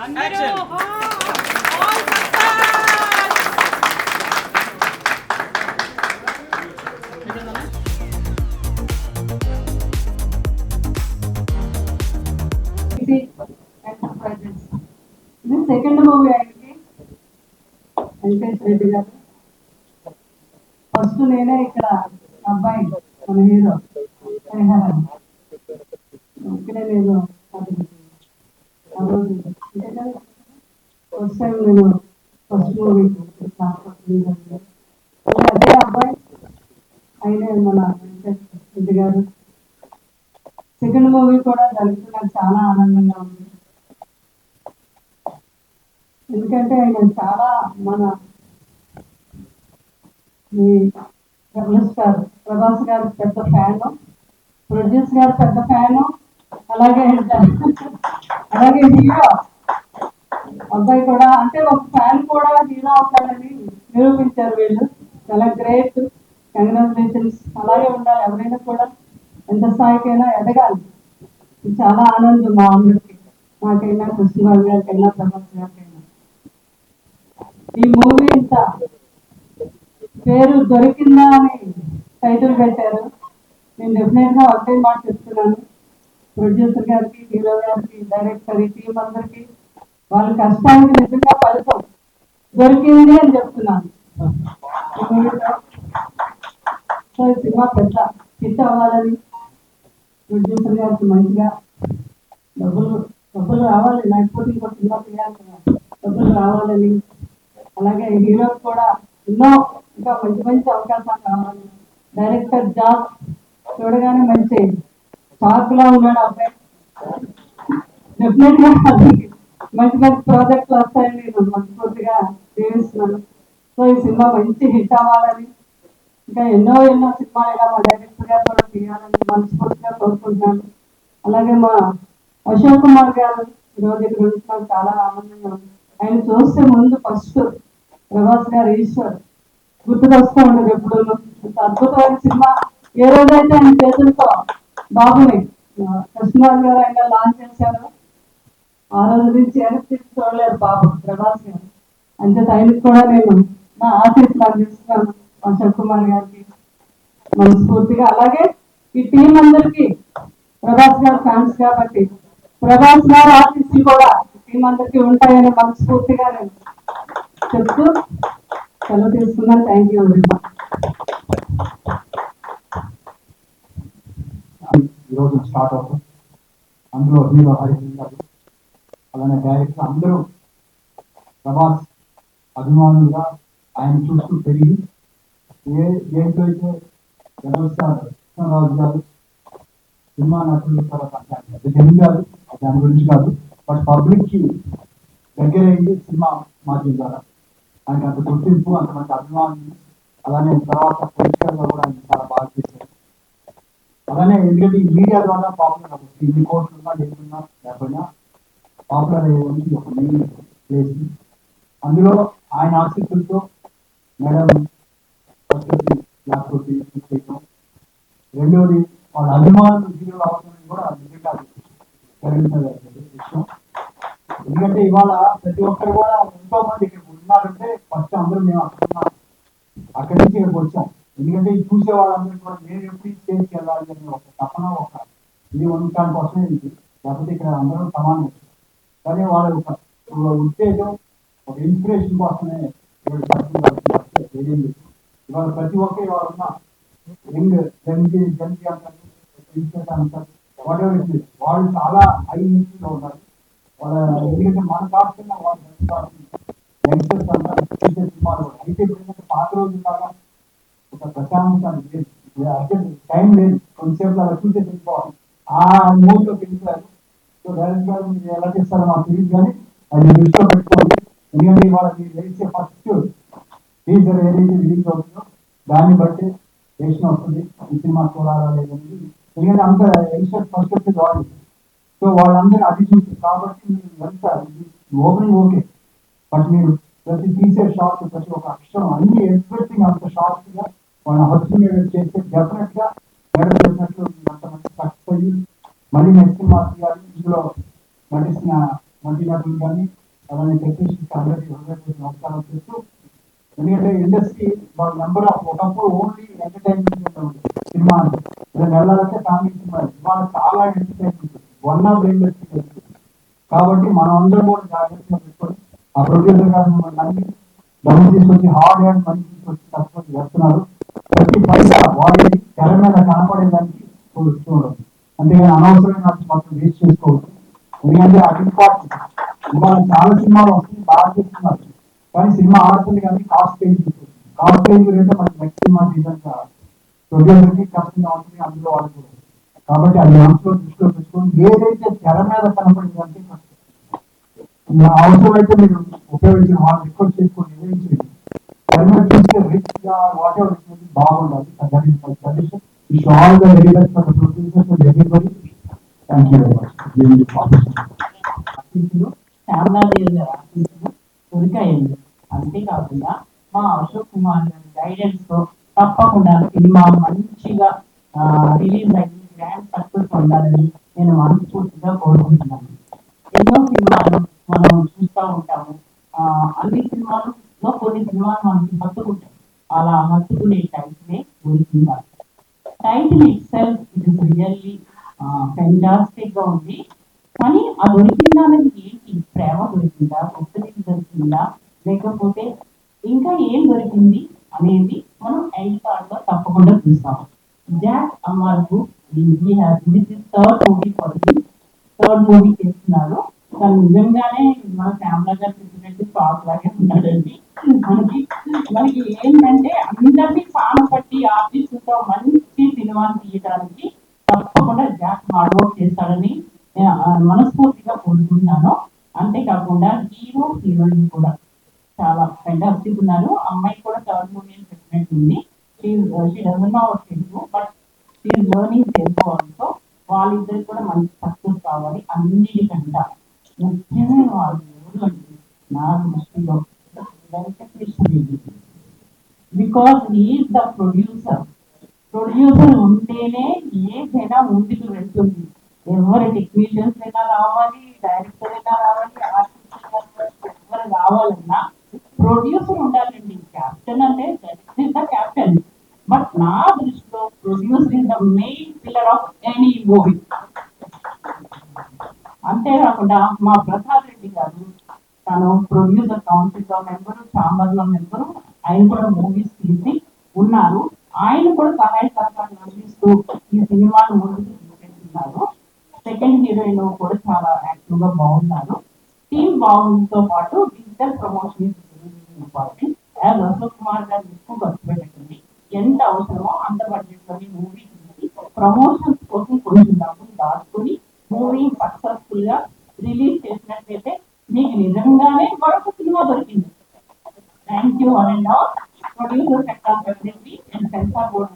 Second movie ఆయనకి వెంకటేష్ రెడ్డి గారు. First నేనే ఇక్కడ అబ్బాయి మన హీరో ఇక్కడే నేను ఫస్ట్ టైం నేను ఫస్ట్ మూవీ అదే అబ్బాయి అయినే మన వెంకటేష్ రెడ్డి గారు. సెకండ్ మూవీ కూడా జరిగితే నాకు చాలా ఆనందంగా ఉంది. ఎందుకంటే ఆయన చాలా మన రెబల్ స్టార్ ప్రభాస్ గారు పెద్ద ఫ్యాను, ప్రొడ్యూస్ గారు పెద్ద ఫ్యాను, అలాగే హీరో అబ్బాయి కూడా, అంటే ఒక ఫ్యాన్ కూడా హీరో అవుతాడని నిరూపించారు వీళ్ళు. చాలా గ్రేట్, కంగ్రాచులేషన్స్. అలాగే ఉండాలి, ఎవరైనా కూడా ఎంత స్థాయికైనా ఎదగాలి. చాలా ఆనందం మా అందరికి, నాకైనా కృష్ణరాజు గారికైనా ప్రభాస్ గారికైనా. ఈ మూవీ ఇంత పేరు దొరికిందా అని టైటిల్ పెట్టారు. నేను డెఫినెట్ గా ఒకటే మాట చెప్తున్నాను, ప్రొడ్యూసర్ గారికి, హీరో గారికి, డైరెక్టర్, ఈ టీం అందరికి వాళ్ళ కష్టానికి నిజంగా ఫలితం దొరికింది అని చెప్తున్నాను. సో ఈ సినిమా పెద్ద హిట్ అవ్వాలని, ప్రొడ్యూసర్ గారికి మంచిగా డబ్బులు రావాలి, లేకపోతే ఇంకో సినిమా చేయాలి కదా, డబ్బులు రావాలని, అలాగే హీరో కూడా ఎన్నో ఇంకా మంచి మంచి అవకాశాలు కావాలి. డైరెక్టర్ జాబ్ చూడగానే మంచి షాక్ లా ఉన్నాడు అబ్బాయి. డెఫినెట్ గా మంచి మంచి ప్రాజెక్టులు వస్తాయని నేను మనస్ఫూర్తిగా జీవిస్తున్నాను. సో ఈ సినిమా మంచి హిట్ అవ్వాలని, ఇంకా ఎన్నో సినిమాలు ఇలా మా డైరెక్టర్ గారు కూడా తీయాలని మనస్ఫూర్తిగా కోరుకుంటున్నాను. అలాగే మా అశోక్ కుమార్ గారు ఈరోజు ఇక్కడ ఉంటున్నారు, చాలా ఆనందంగా ఉంది. ఆయన చూస్తే ముందు ఫస్ట్ ప్రభాస్ గారు ఈశ్వర్ గుర్తుకొస్తూ ఉండదు ఎప్పుడు. అద్భుతమైన సినిమా ఏ రోజైతే ఆయన చేతులతో బాబుని కృష్ణరాజు గారు ఆయన లాంచ్ చేశారు, ఆ రోజు నుంచి వెనక్కి చూడలేదు బాబు ప్రభాస్ గారు. అంతే ఆయనకి కూడా నేను నా ఆశీస్సులు అందిస్తున్నాను అశోక్ కుమార్ గారికి మనస్ఫూర్తిగా. అలాగే ఈ టీం అందరికి ప్రభాస్ గారు ఫ్యాన్స్ కాబట్టి ప్రభాస్ గారు ఆశీస్సులు కూడా టీం అందరికి ఉంటాయని మనస్ఫూర్తిగా నేను చెప్తూ సెలవు తీసుకున్నాను. Thank you very much. ఈరోజు స్టార్ట్ అవుతుంది. అందులో హీరో హరికృష్ణ గారు, అలానే డైరెక్టర్ అందరూ ప్రభాస్ అభిమానులుగా ఆయన చూస్తూ పెరిగి ఏంటో అయితే కృష్ణరాజు గారు సినిమా నటులు తర్వాత అది కాదు, దాని గురించి కాదు, బట్ పబ్లిక్ కి దగ్గరైంది సినిమా మాధ్యమం ద్వారా. ఆయనకి అంత గుర్తింపు, అంతమంది అభిమానులు, అలానే తర్వాత పొలిటికల్ గా కూడా ఆయన చాలా బాగా చేశారు. అలానే ఎందుకంటే ఈ మీడియా ద్వారా పాపులర్ అవుతుంది. ఇన్ని కోట్లు ఉన్నా లేకున్నా లేకపోయినా పాపులర్ అయ్యేది ఒక మెయిన్ ప్లేస్. అందులో ఆయన ఆసక్తులతో మేడం లేకపోతే రెండోది వాళ్ళ అభిమానులు హీరోలు అవసరం కూడా నిజంగా విషయం. ఎందుకంటే ఇవాళ ప్రతి ఒక్కరు కూడా ఎంతో మంది ఇక్కడ ఉన్నారంటే ఫస్ట్ అందరూ మేము అక్కడ ఉన్నాం, అక్కడి నుంచి ఇక్కడికి వచ్చాం. ఎందుకంటే ఈ చూసే వాళ్ళందరూ కూడా నేను ఎప్పుడు స్టేజ్కి వెళ్ళాలి అని ఒక తపన, ఒక ఇది ఉండటానికి కోసమే ఇది. లేకపోతే ఇక్కడ అందరూ సమానం. కానీ వాళ్ళ ఒక ఉత్తేజం, ఒక ఇన్స్పిరేషన్ కోసమే తెలియదు. ఇవాళ ప్రతి ఒక్కరు ఇవాళ ఉన్న యంగ్ జంజీ అంటారు, వాళ్ళు చాలా హై ఇన్స్లో ఉన్నారు. వాళ్ళ ఎందుకంటే మన కాకుండా వాళ్ళు యంగ్స్టర్స్ అంటారు సినిమాలు కూడా. అయితే ఇప్పుడు పాత రోజులాగా ఒక ప్రశాంతాన్ని లేదు, అర్జెంట్ టైం లేదు, కొంతసేపు అలా చూసే వెళ్ళిపోవాలి, ఆ మూడ్లోకి వెళ్ళిపోయారు. సో డైరెక్ట్ గారు మీరు ఎలా చేస్తారో మాకు తెలియదు, కానీ అది దృష్టిలో పెట్టుకోండి. ఎందుకంటే ఇవాళ మీరు వేసే ఫస్ట్ టీజర్ ఏదైతే రిలీజ్ అవుతుందో దాన్ని బట్టి వేసిన వస్తుంది ఈ సినిమా చూడాలా లేదని. ఎందుకంటే అంత యంగ్స్టర్స్ ఫస్ట్ వచ్చేది వాళ్ళు. సో వాళ్ళందరూ అది చూసి కాబట్టి మీరు ఎంత ఓపెనింగ్ ఓకే, బట్ మీరు ప్రతి తీసే షార్ట్, ప్రతి ఒక్క అక్షరం, అన్ని ఎవ్రీథింగ్ అంత షార్ట్ గా వాళ్ళ హస్బెండ్ చేస్తే డెఫినెట్ గా మేడం చెప్పినట్లు అంతమంది సక్సెస్ అయ్యి మళ్ళీ నెక్స్ట్ సినిమా తీయాలి. ఇందులో నటిస్తున్న నటీనటులు కానీ అలానే టెక్నీషియన్స్ అందరికీ హృదయపూర్వక నమస్కారం చేస్తూ, ఎందుకంటే ఇండస్ట్రీ వాళ్ళ నెంబర్ ఆఫ్ ఒకప్పుడు ఓన్లీ ఎంటర్టైన్మెంట్ సినిమా అంటే ఏదైనా వెళ్ళాలంటే ఫ్యామిలీ సినిమా, ఇవాళ చాలా entertainment one of the industry. కాబట్టి మనం అందరం కూడా జాగ్రత్తగా పెట్టుకొని ఆ ప్రొడ్యూసర్ గారు నమ్మి డబ్బు తీసుకొచ్చి హార్డ్ అండ్ మనీ తీసుకొచ్చి కష్టపడి చేస్తున్నారు. ప్రతి పైసా వాడేది తెర మీద కనపడేదానికి చూడదు, అంతేగాని అనవసరమైన మాత్రం వేస్ట్ చేసుకోవచ్చు. ఎందుకంటే అది ఇంపార్టెంట్. ఇవాళ చాలా సినిమాలు వస్తుంది, బాగా చేస్తున్నారు, కానీ సినిమా ఆడుతుంది కానీ కాస్ట్ పెంచుతుంది. కాస్ట్ పెంచుకుంటే మనకి నెక్స్ట్ సినిమా నిజంగా ప్రొడ్యూసర్కి కష్టంగా ఉంటుంది, అందులో వాళ్ళు. కాబట్టి అది మనసులో దృష్టిలో పెట్టుకొని ఏదైతే తెర మీద కనపడిందంటే అవసరమైతే మీరు ఉపయోగించిన వాళ్ళు రిక్వెస్ట్ చేసుకొని నిర్వహించండి. తెర మీద చూస్తే రిచ్ గా వాట్ ఎవర్ బాగుండాలి. Suggestion wish all the very best for the producers and everybody. Thank you very much. Sharada Devi గారి ఆశీస్సులు దొరికాయండి. అంతేకాకుండా మా అశోక్ కుమార్ గారి గైడెన్స్ తో తప్పకుండా సినిమా మంచిగా రిలీజ్ అయ్యి గ్రాండ్ సక్సెస్ పొందాలని నేను మనస్ఫూర్తిగా కోరుకుంటున్నాను. ఎన్నో సినిమాలు మనం చూస్తూ ఉంటాము. అన్ని సినిమాలలో కొన్ని సినిమాలు మనకి హత్తుకుంటాయి. అలా హత్తుకునే టైటిలే దొరికిందా. Title it self it is really fantastic గా ఉంది. కానీ ఆ దొరికిందా అనేది ఏంటి? ప్రేమ దొరికిందా, ఒత్తిడి దొరికిందా, లేకపోతే ఇంకా ఏం దొరికింది అనేది మనం ఎండ్ కార్డ్ లో తప్పకుండా చూస్తాం. జాక్ అమర్కు థర్డ్ మూవీ చేస్తున్నారు. తను నిజంగానే మన శ్యామలా గారు చెప్పినట్టు స్టాక్ లాగే ఉన్నాడండి. మనకి మనకి ఏంటంటే అందరినీ పట్టి ఆర్టిస్టులతో మంచి సినిమాని తీయడానికి తప్పకుండా జాక్ హార్డ్ వర్క్ చేస్తాడని మనస్ఫూర్తిగా కోరుకుంటున్నాను. అంతేకాకుండా హీరో హీరోయిన్ కూడా చాలా ఫెంటాస్టిక్ ఉన్నారు. అమ్మాయి కూడా థర్డ్ మూవీ అని చెప్పినట్టుంది. Telugu but learning Telugu also. వాళ్ళిద్దరికి కూడా మంచి సక్సెస్ కావాలి. అన్నిటికంటే ముఖ్యమైన వాళ్ళు ఎవరు అంటే నా దృష్టిలో Venkateswara Reddy. Because he is the producer. Producer ఉంటేనే ఏదైనా ముందుకు వెళ్తుంది. ఎవరు టెక్నీషియన్స్ అయినా రావాలి, డైరెక్టర్ అయినా రావాలి, ఆర్టిస్ట్ ఎవరు రావాలన్నా ప్రొడ్యూసర్ ఉండాలండి. క్యాప్టెన్ అంటే ద క్యాప్టెన్. బట్ నా దృష్టిలో producer is the main pillar of any movie. అంతేకాకుండా మా ప్రసాద్ రెడ్డి గారు తను ప్రొడ్యూసర్ కౌన్సిల్ లో మెంబరు, ఛాంబర్ లో మెంబరు. ఆయన కూడా మూవీస్ తీసి ఉన్నారు. ఆయన కూడా సహాయ సహకారాలు అందిస్తూ ఈ సినిమాను ముందుకు తీసుకెళ్తున్నారు. సెకండ్ హీరోయిన్ కూడా చాలా యాక్టివ్ గా బాగున్నారు. టీమ్ బాగుందితో పాటు digital promotion important. As Ashok Kumar గారు ఎక్కువ ఖర్చు పెట్టండి. ఎంత అవసరమో అంత బడ్జెట్ లోని మూవీ తీసి ప్రమోషన్స్ కోసం కొంచెం డబ్బులు దాచుకుని మూవీ సక్సెస్ఫుల్ గా రిలీజ్ చేసినట్లయితే మీకు నిజంగానే మరొక సినిమా దొరికింది. Thank you one and all. Producer sector secretary and censor board